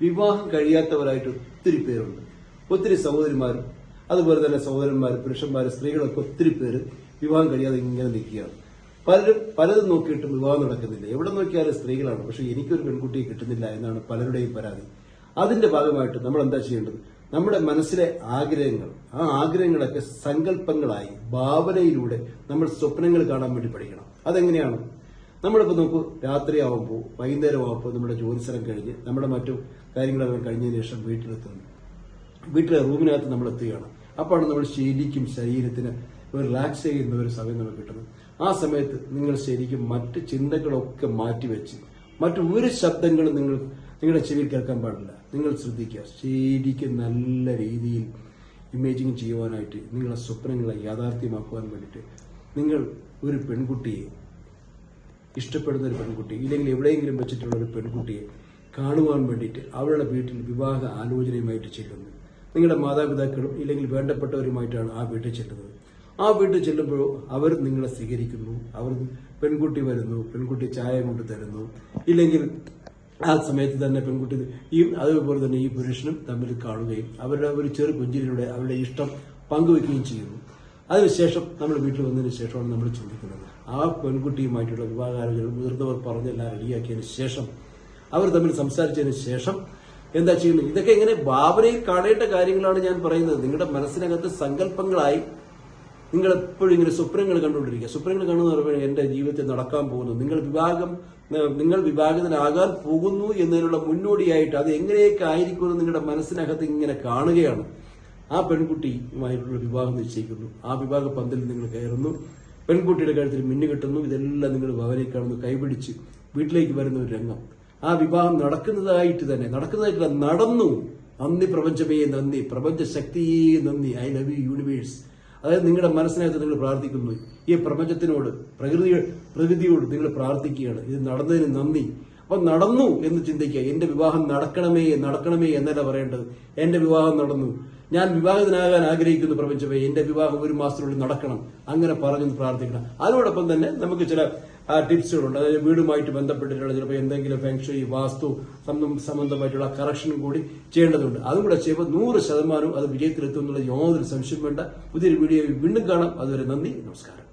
വിവാഹം കഴിയാത്തവരായിട്ട് ഒത്തിരി പേരുണ്ട്. ഒത്തിരി സഹോദരിമാരും അതുപോലെ തന്നെ സഹോദരന്മാരും പുരുഷന്മാരും സ്ത്രീകളൊക്കെ ഒത്തിരി പേര് വിവാഹം കഴിയാതെ ഇങ്ങനെ നിൽക്കുകയാണ്. പലതും നോക്കിയിട്ടും വിവാഹം നടക്കുന്നില്ല. എവിടെ നോക്കിയാലും സ്ത്രീകളാണ്. പക്ഷെ എനിക്കൊരു പെൺകുട്ടിയെ കിട്ടുന്നില്ല എന്നാണ് പലരുടെയും പരാതി. അതിന്റെ ഭാഗമായിട്ട് നമ്മൾ എന്താ ചെയ്യേണ്ടത്? നമ്മുടെ മനസ്സിലെ ആഗ്രഹങ്ങൾ, ആ ആഗ്രഹങ്ങളൊക്കെ സങ്കല്പങ്ങളായി ഭാവനയിലൂടെ നമ്മൾ സ്വപ്നങ്ങൾ കാണാൻ വേണ്ടി പഠിക്കണം. അതെങ്ങനെയാണ്? നമ്മളിപ്പോൾ നോക്കൂ, രാത്രിയാവുമ്പോൾ വൈകുന്നേരമാകുമ്പോൾ നമ്മുടെ ജോലിസ്ഥലം കഴിഞ്ഞ് നമ്മുടെ മറ്റു കാര്യങ്ങളെല്ലാം കഴിഞ്ഞതിന് ശേഷം വീട്ടിലെത്തുന്നു. വീട്ടിലെ റൂമിനകത്ത് നമ്മൾ എത്തുകയാണ്. അപ്പോഴാണ് നമ്മൾ ശരിക്കും ശരീരത്തിന് ഒരു റിലാക്സ് ചെയ്യുന്ന ഒരു സമയം നമുക്ക് കിട്ടുന്നത്. ആ സമയത്ത് നിങ്ങൾ ശരിക്കും മറ്റ് ചിന്തകളൊക്കെ മാറ്റിവെച്ച് മറ്റു ഒരു ശബ്ദങ്ങളും നിങ്ങളുടെ ചെവിയിൽ കേൾക്കാൻ പാടില്ല. നിങ്ങൾ ശ്രദ്ധിക്കുക. ശരിക്കും നല്ല രീതിയിൽ ഇമേജിങ് ചെയ്യുവാനായിട്ട് നിങ്ങളുടെ സ്വപ്നങ്ങളെ യാഥാർത്ഥ്യമാക്കുവാൻ വേണ്ടിയിട്ട് നിങ്ങൾ ഒരു പെൺകുട്ടിയെ, ഇഷ്ടപ്പെടുന്ന ഒരു പെൺകുട്ടി, ഇല്ലെങ്കിൽ എവിടെയെങ്കിലും വെച്ചിട്ടുള്ള ഒരു പെൺകുട്ടിയെ കാണുവാൻ വേണ്ടിയിട്ട് അവരുടെ വീട്ടിൽ വിവാഹ ആലോചനയുമായിട്ട് ചെല്ലുന്നു. നിങ്ങളുടെ മാതാപിതാക്കളും ഇല്ലെങ്കിൽ വേണ്ടപ്പെട്ടവരുമായിട്ടാണ് ആ വീട്ടിൽ ചെല്ലുന്നത്. ആ വീട്ടിൽ ചെല്ലുമ്പോൾ അവർ നിങ്ങളെ സ്വീകരിക്കുന്നു. അവർ പെൺകുട്ടി വരുന്നു, പെൺകുട്ടി ചായ കൊണ്ട് തരുന്നു. ഇല്ലെങ്കിൽ ആ സമയത്ത് തന്നെ പെൺകുട്ടി അതുപോലെ തന്നെ ഈ പുരുഷനും തമ്മിൽ കാണുകയും അവരുടെ ഒരു ചെറു പുഞ്ചിരിയിലൂടെ അവരുടെ ഇഷ്ടം പങ്കുവെക്കുകയും ചെയ്യുന്നു. അതിനുശേഷം നമ്മൾ വീട്ടിൽ വന്നതിന് ശേഷമാണ് നമ്മൾ ചിന്തിക്കുന്നത് ആ പെൺകുട്ടിയുമായിട്ടുള്ള വിവാഹാലോചന മുതിർന്നവർ പറഞ്ഞെല്ലാം റെഡിയാക്കിയതിന് ശേഷം അവർ തമ്മിൽ സംസാരിച്ചതിന് ശേഷം എന്താ ചെയ്യുന്നത്? ഇതൊക്കെ ഇങ്ങനെ ഭാവനയിൽ കാണേണ്ട കാര്യങ്ങളാണ് ഞാൻ പറയുന്നത്. നിങ്ങളുടെ മനസ്സിനകത്ത് സങ്കല്പങ്ങളായി നിങ്ങൾ എപ്പോഴും ഇങ്ങനെ സ്വപ്നങ്ങൾ കണ്ടുകൊണ്ടിരിക്കുക. സ്വപ്നങ്ങൾ കാണുന്ന പറയുമ്പോൾ എന്റെ ജീവിതത്തിൽ നടക്കാൻ പോകുന്നു, നിങ്ങൾ വിവാഹിതനാകാൻ പോകുന്നു എന്നതിനുള്ള മുന്നോടിയായിട്ട് അത് എങ്ങനെയൊക്കെ ആയിരിക്കുമെന്ന് നിങ്ങളുടെ മനസ്സിനകത്ത് ഇങ്ങനെ കാണുകയാണ്. ആ പെൺകുട്ടിയുമായിട്ടുള്ള വിവാഹം നിശ്ചയിക്കുന്നു. ആ വിവാഹ പന്തൽ നിങ്ങൾ കയറുന്നു. പെൺകുട്ടിയുടെ കഴുത്തിൽ മിന്നു കിട്ടുന്നു. ഇതെല്ലാം നിങ്ങൾ ഭാവനയിൽ കാണുന്നു. കൈപിടിച്ച് വീട്ടിലേക്ക് വരുന്ന ഒരു രംഗം. ആ വിവാഹം നടക്കുന്നതായിട്ട് നടന്നു. നന്ദി പ്രപഞ്ചമേ നന്ദി, പ്രപഞ്ച ശക്തിയേ നന്ദി, ഐ ലവ് യു യൂണിവേഴ്സ്. അതായത് നിങ്ങളുടെ മനസ്സിനകത്ത് നിങ്ങൾ പ്രാർത്ഥിക്കുന്നു. ഈ പ്രപഞ്ചത്തിനോട്, പ്രകൃതിയോട് നിങ്ങൾ പ്രാർത്ഥിക്കുകയാണ്. ഇത് നടന്നതിന് നന്ദി. അപ്പൊ നടന്നു എന്ന് ചിന്തിക്കുക. എന്റെ വിവാഹം നടക്കണമേ എന്നല്ല പറയേണ്ടത്. എന്റെ വിവാഹം നടന്നു, ഞാൻ വിവാഹിതനാകാൻ ആഗ്രഹിക്കുന്നു പ്രപഞ്ചമേ, എന്റെ വിവാഹം 1 മാസത്തിനുള്ളിൽ നടക്കണം. അങ്ങനെ പറഞ്ഞു പ്രാർത്ഥിക്കണം. അതോടൊപ്പം തന്നെ നമുക്ക് ചില ടിപ്സുകളുണ്ട്. അതായത് വീടുമായിട്ട് ബന്ധപ്പെട്ടിട്ടുള്ള ചിലപ്പോൾ എന്തെങ്കിലും ഫെങ്ഷുയി, വാസ്തു സംബന്ധമായിട്ടുള്ള കറക്ഷനും കൂടി ചെയ്യേണ്ടതുണ്ട്. അതും കൂടെ ചെയ്യുമ്പോൾ 100% അത് വിജയത്തിലെത്തും എന്നുള്ള യാതൊരു സംശയം വേണ്ട. പുതിയൊരു വീഡിയോ വീണ്ടും കാണാം. അതുവരെ നന്ദി, നമസ്കാരം.